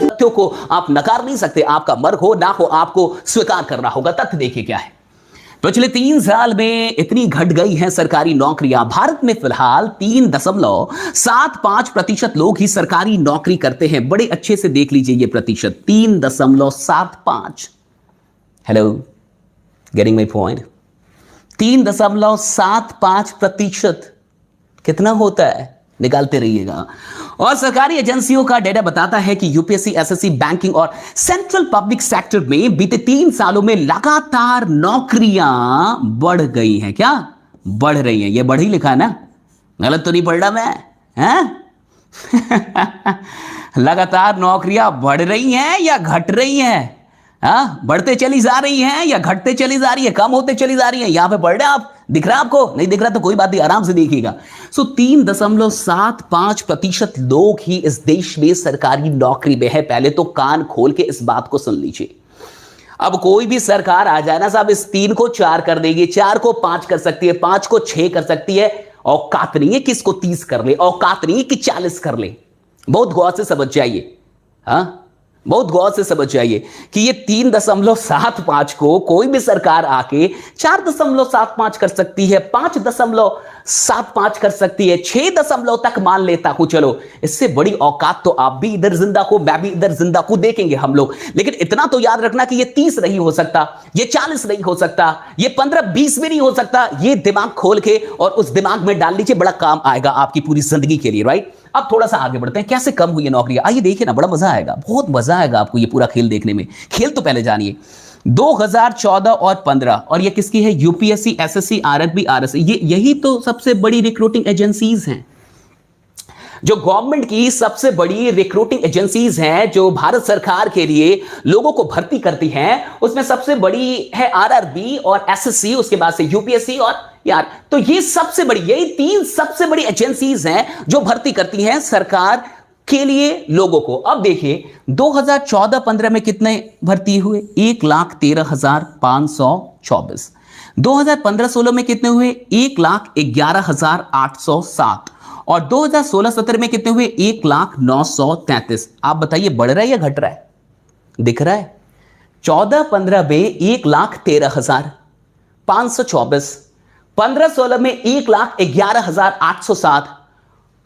तथ्यों को आप नकार नहीं सकते, आपका मर्ग हो ना हो, आपको स्वीकार करना होगा। तथ्य देखिए क्या है। पिछले 3 साल में इतनी घट गई हैं सरकारी नौकरियां। भारत में फिलहाल 3.75% लोग ही सरकारी नौकरी करते हैं। बड़े अच्छे से देख लीजिए ये प्रतिशत, 3.75। Hello, getting my point? 3.75% कितना होता है, निकालते रहिएगा। और सरकारी एजेंसियों का डेटा बताता है कि यूपीएससी, एसएससी, बैंकिंग और सेंट्रल पब्लिक सेक्टर में बीते 3 सालों में लगातार नौकरियां बढ़ गई हैं। क्या बढ़ रही हैं? ये बढ़ ही लिखा है ना, गलत तो नहीं पढ़ रहा मैं, हैं? लगातार नौकरियां बढ़ रही हैं या घट रही हैं? बढ़ते चली जा रही हैं या घटते चली जा रही है, कम होते चली जा रही है? यहां पे पढ़ रहे हैं आप, दिख रहा है आपको? नहीं दिख रहा तो कोई बात नहीं, आराम से देखिएगा। 3.75% लोग ही इस देश में सरकारी नौकरी में है। पहले तो कान खोल के इस बात को सुन लीजिए। अब कोई भी सरकार आ जाए ना साहब, इस 3 को 4 कर देगी, 4 को 5 कर सकती है, 5 को 6 कर सकती है। औकात नहीं है कि इसको 30 कर ले, औकात नहीं है कि 40 कर ले। बहुत गौर से समझ जाइए, बहुत गौर से समझ जाइए कि ये 3.75 को कोई भी सरकार आके 4.75 कर सकती है, 5.75 कर सकती है, 6 तक मान लेता हूं। चलो, इससे बड़ी औकात तो आप भी इधर जिंदा को, मैं भी इधर जिंदा को देखेंगे हम लोग। लेकिन इतना तो याद रखना कि ये 30 नहीं हो सकता, ये 40 नहीं हो सकता, ये 15-20 भी नहीं हो सकता। ये दिमाग खोल के और उस दिमाग में डाल लीजिए, बड़ा काम आएगा आपकी पूरी जिंदगी के लिए, राइट? अब थोड़ा सा आगे बढ़ते हैं, कैसे कम हुई है नौकरियां। आइए देखिए ना, बड़ा मजा आएगा, बहुत मजा आएगा आपको ये पूरा खेल देखने में। खेल तो पहले जानिए। 2014 और 15, और ये किसकी है? UPSC, SSC, RRB, RSC. ये यही तो सबसे बड़ी रिक्रूटिंग एजेंसीज हैं, जो गवर्नमेंट की सबसे बड़ी रिक्रूटिंग एजेंसीज हैं, जो भारत सरकार के लिए लोगों को भर्ती करती हैं। उसमें सबसे बड़ी है आरआरबी और एसएससी, उसके बाद से यूपीएससी और यार, तो ये सबसे बड़ी, यही 3 सबसे बड़ी एजेंसीज हैं जो भर्ती करती हैं सरकार के लिए लोगों को। अब देखिए 2014-15 में कितने भर्ती हुए? 1,13,524। 2015-16 में कितने हुए? 1,11,807। और 2016-17 में कितने हुए? 1,09,33। आप बताइए, बढ़ रहा है या घट रहा है? दिख रहा है? 14-15 में 1,13,524, 15-16 में 1,11,807,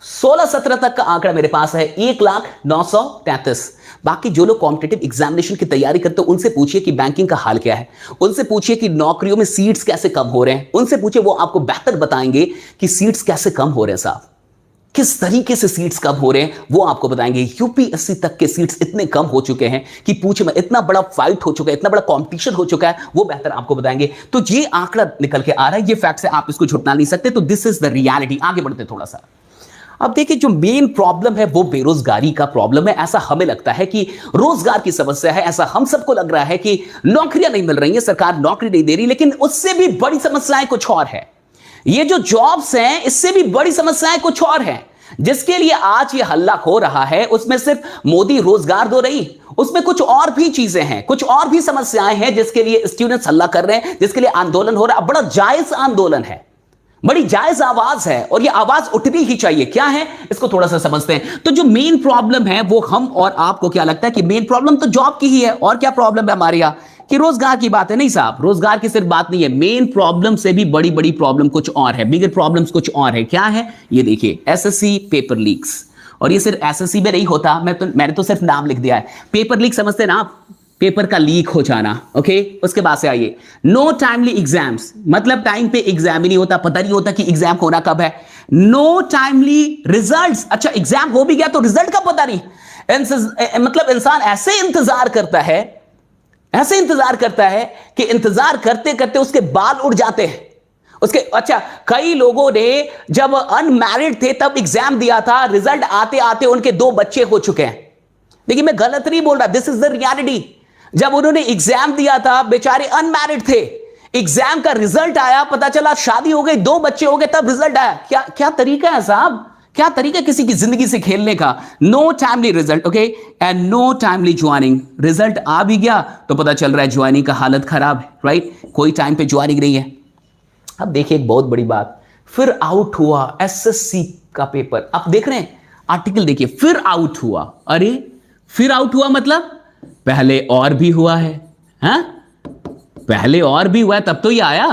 16-17 तक का आंकड़ा मेरे पास है 1,09,33। बाकी जो लोग कॉम्पिटिटिव एग्जामिनेशन की तैयारी करते हैं उनसे पूछिए कि बैंकिंग का हाल क्या है, उनसे पूछिए कि नौकरियों में सीट्स कैसे कम हो रहे हैं, उनसे पूछिए, वो आपको बेहतर बताएंगे कि सीट्स कैसे कम हो रहे हैं साहब, किस तरीके से सीट्स कम हो रहे हैं वो आपको बताएंगे। यूपीएससी तक के सीट्स इतने कम हो चुके हैं कि पूछे में, इतना बड़ा फाइट हो चुका है, इतना बड़ा कंपटीशन हो चुका है, वो बेहतर आपको बताएंगे। तो ये आंकड़ा निकल के आ रहा है, ये फैक्ट है, आप इसको झुटला नहीं सकते। तो दिस इज द रियलिटी। आगे बढ़ते थोड़ा सा। अब देखिए, जो मेन प्रॉब्लम है वो बेरोजगारी का प्रॉब्लम है। ऐसा हमें लगता है कि रोजगार की समस्या है, ऐसा हम सबको लग रहा है कि नौकरियां नहीं मिल रही है, सरकार नौकरी नहीं दे रही, लेकिन उससे भी बड़ी समस्याएं कुछ और है। ये जो जॉब्स हैं, इससे भी बड़ी समस्याएं कुछ और हैं, जिसके लिए आज ये हल्ला हो रहा है। उसमें सिर्फ मोदी रोजगार दो रही, उसमें कुछ और भी चीजें हैं, कुछ और भी समस्याएं हैं जिसके लिए स्टूडेंट्स हल्ला कर रहे हैं, जिसके लिए आंदोलन हो रहा है। बड़ा जायज आंदोलन है, बड़ी जायज आवाज है, और ये आवाज उठनी ही चाहिए। क्या है, इसको थोड़ा सा समझते हैं। तो जो मेन प्रॉब्लम है वो, हम और आपको क्या लगता है कि मेन प्रॉब्लम तो जॉब की ही है। और क्या प्रॉब्लम है हमारे यहां कि रोजगार की बात है? नहीं साहब, रोजगार की सिर्फ बात नहीं है, मेन प्रॉब्लम से भी बड़ी बड़ी प्रॉब्लम कुछ और है, बिगर प्रॉब्लम्स कुछ और है। क्या है ये देखिए, एसएससी पेपर लीक्स। और ये सिर्फ एसएससी में नहीं होता, मैंने तो सिर्फ नाम लिख दिया है। पेपर लीक समझते हैं ना आप, पेपर का लीक हो जाना। ओके, उसके बाद से आइए, नो टाइमली एग्जाम्स, मतलब टाइम पे एग्जाम ही नहीं होता, पता नहीं होता कि एग्जाम होना कब है। नो टाइमली रिजल्ट्स, अच्छा एग्जाम हो भी गया तो रिजल्ट का पता नहीं। मतलब इंसान ऐसे इंतजार करता है, ऐसे इंतजार करता है कि इंतजार करते करते उसके बाल उड़ जाते हैं उसके। अच्छा, कई लोगों ने जब अनमैरिड थे तब एग्जाम दिया था, रिजल्ट आते आते उनके 2 बच्चे हो चुके हैं। देखिए, मैं गलत नहीं बोल रहा, दिस इज द रियलिटी। जब उन्होंने एग्जाम दिया था, बेचारे अनमैरिड थे, एग्जाम का रिजल्ट आया, पता चला शादी हो गई, 2 बच्चे हो गए, तब रिजल्ट आया। क्या क्या तरीका है साहब, क्या तरीका किसी की जिंदगी से खेलने का। No timely result, okay, and no timely joining. Result आ भी गया तो पता चल रहा है ज्वाइनिंग का हालत खराब है, राइट, कोई टाइम पे ज्वाइनिंग नहीं है। अब देखिए एक बहुत बड़ी बात, फिर आउट हुआ एसएससी का पेपर। आप देख रहे हैं आर्टिकल, देखिए फिर आउट हुआ। अरे फिर आउट हुआ मतलब पहले और भी हुआ है। हाँ, पहले और भी हुआ है तब तो ये आया।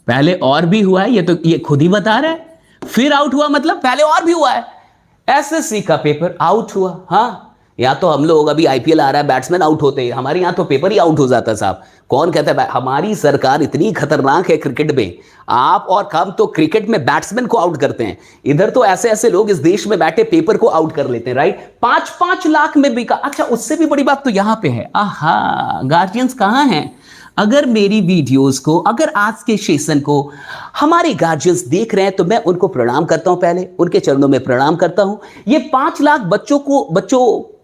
पहले और भी हुआ है, ये तो ये खुद ही बता रहा है। फिर आउट हुआ मतलब पहले और भी हुआ है। एसएससी का पेपर आउट हुआ। हाँ, या तो हम लोग अभी आईपीएल आ रहा है, बैट्समैन आउट होते हैं, हमारे यहां तो पेपर ही आउट हो जाता है साहब। कौन कहता है? हमारी सरकार इतनी खतरनाक है क्रिकेट में, आप और हम तो क्रिकेट में बैट्समैन को आउट करते हैं, इधर तो ऐसे ऐसे लोग इस देश में बैठे पेपर को आउट कर लेते हैं, राइट। 5-5 लाख में बिका। अच्छा, उससे भी बड़ी बात तो यहां पे है, आहा, गार्जियंस कहां हैं? अगर मेरी वीडियोस को, अगर आज के सेशन को हमारे गार्जियंस देख रहे हैं तो मैं उनको प्रणाम करता हूं, पहले उनके चरणों में प्रणाम करता हूं। ये 5 लाख बच्चों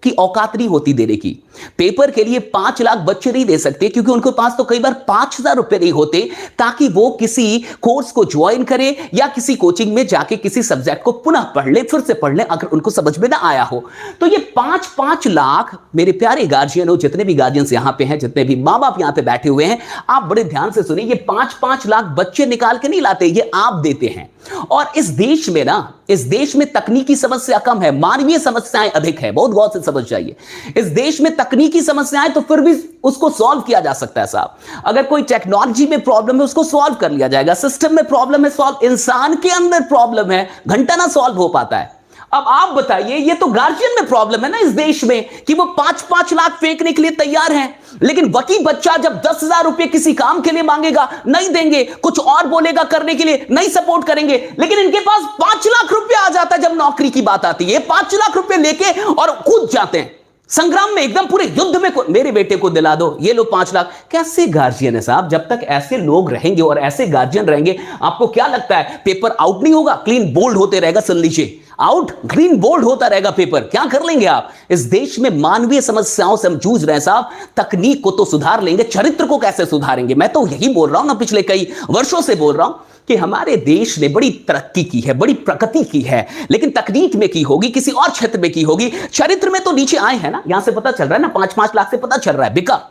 की औकात नहीं होती देने की। पेपर के लिए 5 लाख बच्चे नहीं दे सकते, क्योंकि उनके पास तो कई बार 5,000 रुपए नहीं होते ताकि वो किसी कोर्स को ज्वाइन करे या किसी कोचिंग में जाके किसी सब्जेक्ट को पुनः पढ़ ले, फिर से पढ़ ले, अगर उनको समझ में ना आया हो। तो ये 5-5 लाख मेरे प्यारे गार्जियन हो, जितने भी गार्जियंस यहां पे हैं, जितने भी मां बाप यहां पे बैठे हुए हैं, आप बड़े ध्यान से सुनिए। ये 5-5 लाख बच्चे निकाल के नहीं लाते, ये आप देते हैं। और इस देश में ना, इस देश में तकनीकी समस्या कम है, मानवीय समस्याएं अधिक है। बहुत गौर से समझ जाइए। इस देश में तकनीकी समस्याएं तो फिर भी उसको सॉल्व किया जा सकता है साहब। अगर कोई टेक्नोलॉजी में प्रॉब्लम है उसको सॉल्व कर लिया जाएगा, सिस्टम में प्रॉब्लम है सॉल्व, इंसान के अंदर प्रॉब्लम है घंटा ना सॉल्व हो पाता है। अब आप बताइए, ये तो गार्जियन में प्रॉब्लम है ना इस देश में कि वो 5-5 लाख फेंकने के लिए तैयार हैं, लेकिन वही बच्चा जब 10,000 रुपए किसी काम के लिए मांगेगा नहीं देंगे, कुछ और बोलेगा करने के लिए नहीं सपोर्ट करेंगे। लेकिन इनके पास 5 लाख रुपए आ जाता है जब नौकरी की बात आती है, 5 लाख रुपए लेके और कूद जाते हैं संग्राम में, एकदम पूरे युद्ध में। मेरे बेटे को दिला दो, ये लो 5 लाख। कैसे गार्जियन है साहब? जब तक ऐसे लोग रहेंगे और ऐसे गार्जियन रहेंगे, आपको क्या लगता है पेपर आउट नहीं होगा? क्लीन बोल्ड होते रहेगा, सुन लीजिए, आउट ग्रीन बोल्ड होता रहेगा पेपर। क्या कर लेंगे आप? इस देश में मानवीय समस्याओं से हम जूझ रहे हैं साहब। तकनीक को तो सुधार लेंगे, चरित्र को कैसे सुधारेंगे? मैं तो यही बोल रहा हूं ना, पिछले कई वर्षों से बोल रहा हूं कि हमारे देश ने बड़ी तरक्की की है, बड़ी प्रगति की है, लेकिन तकनीक में की होगी, किसी और क्षेत्र में की होगी, चरित्र में तो नीचे आए हैं ना। यहां से पता चल रहा है ना, 5-5 लाख से पता चल रहा है बिका।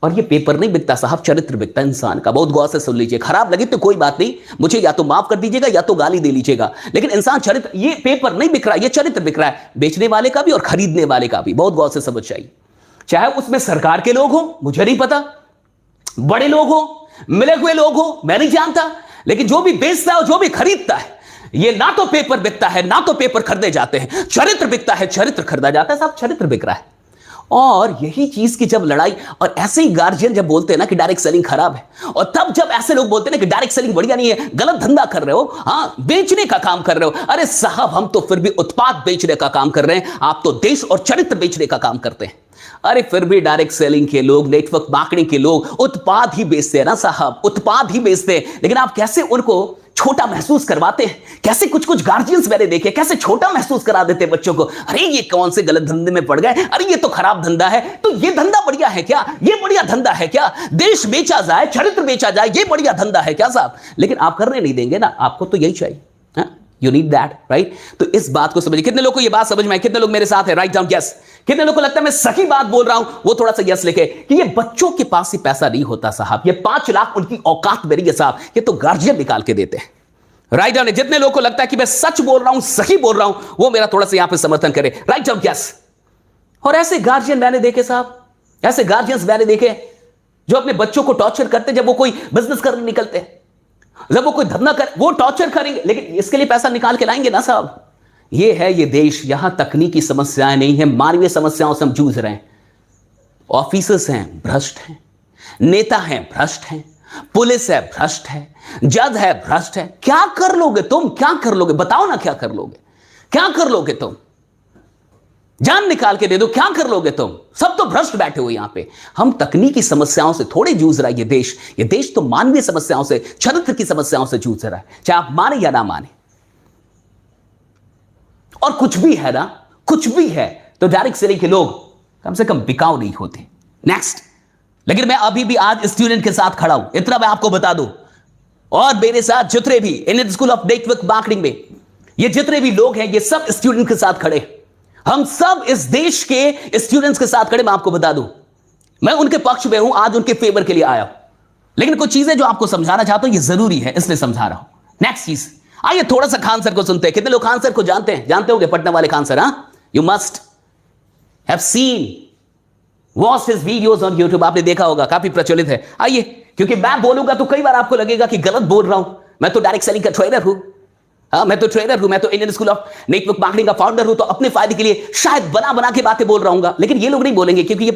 और ये पेपर नहीं बिकता साहब, चरित्र बिकता इंसान का। बहुत गौर से सुन लीजिए, खराब लगे तो कोई बात नहीं, मुझे या तो माफ कर दीजिएगा या तो गाली दे लीजिएगा, लेकिन इंसान चरित्र, ये पेपर नहीं बिक रहा, ये चरित्र बिक रहा है, बेचने वाले का भी और खरीदने वाले का भी। बहुत गौर से समझ जाइए। चाहे उसमें सरकार के लोग हो, मुझे नहीं पता, बड़े लोग हो, मिले हुए लोग हो, मैं नहीं जानता, लेकिन जो भी बेचता है और जो भी खरीदता है, ये ना तो पेपर बिकता है ना तो पेपर खरीदे जाते हैं, चरित्र बिकता है, चरित्र खरीदा जाता है साहब, चरित्र बिक रहा है। और यही चीज की जब लड़ाई, और ऐसे ही गार्जियन जब बोलते हैं ना कि डायरेक्ट सेलिंग खराब है, और तब जब ऐसे लोग बोलते हैं ना कि डायरेक्ट सेलिंग बढ़िया नहीं है, गलत धंधा कर रहे हो, हाँ बेचने का काम कर रहे हो। अरे साहब, हम तो फिर भी उत्पाद बेचने का काम कर रहे हैं, आप तो देश और चरित्र बेचने का काम करते हैं। अरे फिर भी डायरेक्ट सेलिंग के लोग, नेटवर्क मार्केटिंग के लोग उत्पाद ही बेचते हैं ना साहब, उत्पाद ही बेचते हैं। लेकिन आप कैसे उनको छोटा महसूस करवाते हैं, कैसे कुछ कुछ गार्जियंस मैंने देखे कैसे छोटा महसूस करा देते हैं बच्चों को। अरे ये कौन से गलत धंधे में पड़ गए, अरे ये तो खराब धंधा है, तो ये धंधा बढ़िया है क्या? ये बढ़िया धंधा है क्या? देश बेचा जाए, चरित्र बेचा जाए, ये बढ़िया धंधा है क्या साहब? लेकिन आप करने नहीं देंगे ना, आपको तो यही चाहिए। You need that, right? तो इस बात को समझिए। कितने लोग को ये बात समझ में आई? कितने लोग मेरे साथ है? Write down yes. कितने लोग को लगता है मैं सही बात बोल रहा हूं? वो थोड़ा सा यस लिखे कि ये बच्चों के पास ही पैसा नहीं होता साहब, ये 5 लाख उनकी औकात में नहीं है साहब, ये तो गार्जियन निकाल के देते हैं। Write down. जितने लोग को लगता है कि मैं सच बोल रहा हूं, सही बोल रहा हूं, वो मेरा थोड़ा सा यहां पे समर्थन करे। Write down yes. और ऐसे गार्जियन मैंने देखे साहब, ऐसे गार्जियंस मैंने देखे जो अपने बच्चों को टॉर्चर करते, जब वो कोई बिजनेस करने निकलते हैं, जब वो कोई धंधा कर, वो टॉर्चर करेंगे, लेकिन इसके लिए पैसा निकाल के लाएंगे ना साहब। ये है ये देश, यहां तकनीकी समस्याएं नहीं है, मानवीय समस्याओं से हम जूझ रहे हैं। ऑफिसर्स हैं भ्रष्ट हैं, नेता हैं भ्रष्ट हैं, पुलिस है भ्रष्ट है, जज है भ्रष्ट है। क्या कर लोगे तुम? क्या कर लोगे? बताओ ना, क्या कर लोगे? क्या कर लोगे तुम? जान निकाल के दे दो, क्या कर लोगे तुम? सब तो भ्रष्ट बैठे हो यहां पे। हम तकनीकी समस्याओं से थोड़े जूझ रहा है ये देश तो मानवीय समस्याओं से, चरित्र की समस्याओं से जूझ रहा है, चाहे आप माने या ना माने। और कुछ भी है ना, कुछ भी है तो डायरेक्ट सेलिंग के लोग कम से कम बिकाऊ नहीं होते। नेक्स्ट। लेकिन मैं अभी भी आज स्टूडेंट के साथ खड़ा हूं, इतना मैं आपको बता दूं। और मेरे साथ जितने भी Indian school of network marketing में ये जितने भी लोग हैं, ये सब स्टूडेंट के साथ खड़े। हम सब इस देश के स्टूडेंट्स के साथ खड़े। मैं आपको बता दूं, मैं उनके पक्ष में हूं, आज उनके फेवर के लिए आया हूं। लेकिन कुछ चीजें जो आपको समझाना चाहता हूं, ये जरूरी है, इसलिए समझा रहा हूं। नेक्स्ट चीज, आइए थोड़ा सा खान सर को सुनते हैं। कितने लोग खान सर को जानते हैं? जानते होंगे पटना वाले खान सर। हाँ, you must have seen watch his videos on YouTube. आपने देखा होगा, काफी प्रचलित है। आइए, क्योंकि मैं बोलूंगा तो कई बार आपको लगेगा कि गलत बोल रहा हूं। मैं तो डायरेक्ट सेलिंग का ट्रेनर हूं। हाँ, मैं तो ट्रेनर हूं। मैं तो Indian school of network marketing का फाउंडर हूं। तो अपने फायदे के लिए शायद बना बना के बातें बोल रहा हूं, लेकिन ये लोग नहीं बोलेंगे क्योंकि ये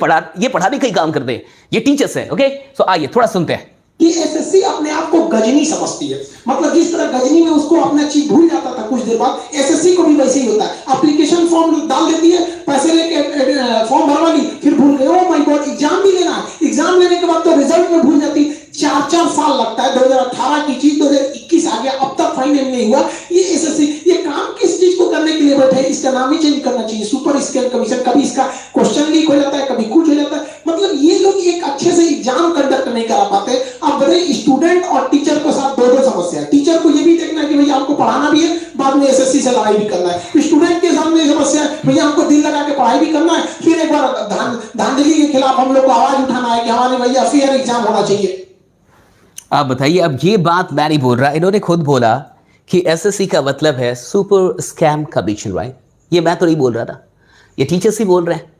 पढ़ाने का ही काम करते हैं। ये टीचर्स हैं। ओके, सो आइए थोड़ा सुनते हैं कि एसएससी अपने आप को गजनी समझती है। मतलब जिस तरह गजनी में उसको अपना चीज भूल जाता था कुछ देर बाद, एसएससी को भी वैसे ही होता है। एप्लीकेशन फॉर्म डाल देती है, पैसे लेके फॉर्म भरवा ली, फिर भूल गए। ओ माय गॉड, एग्जाम भी लेना है। एग्जाम लेने के बाद तो रिजल्ट में भूल जाती। 4-4 साल लगता है। 2018 की चीज 2021 आ गया, अब तक फाइनल नहीं हुआ। ये एसएससी ये काम किस चीज को करने के लिए बैठे हैं? इसका नाम ही चेंज करना चाहिए, सुपर स्केल कमीशन। कभी इसका क्वेश्चन लीक हो जाता है, कभी कुछ हो जाता है। मतलब ये लोग एक अच्छे से एग्जाम कंडक्ट नहीं करा पाते। अब बताइए, स्टूडेंट और टीचर के साथ दो समस्या है। टीचर को ये भी देखना है कि भैया आपको पढ़ाना भी है, बाद में एसएससी से लड़ाई भी करना है। स्टूडेंट के सामने समस्या है, भैया हमको दिल लगा के पढ़ाई भी करना है, फिर एक बार धांधली के खिलाफ हम लोग को आवाज उठाना है कि हमारे भैया फेयर एग्जाम होना चाहिए। आप बताइए, अब ये बात मैं नहीं बोल रहा, इन्होंने खुद बोला कि एसएससी का मतलब है सुपर स्कैम कमीशन, राइट? ये मैं तो नहीं बोल रहा था, ये टीचर्स ही बोल रहे हैं।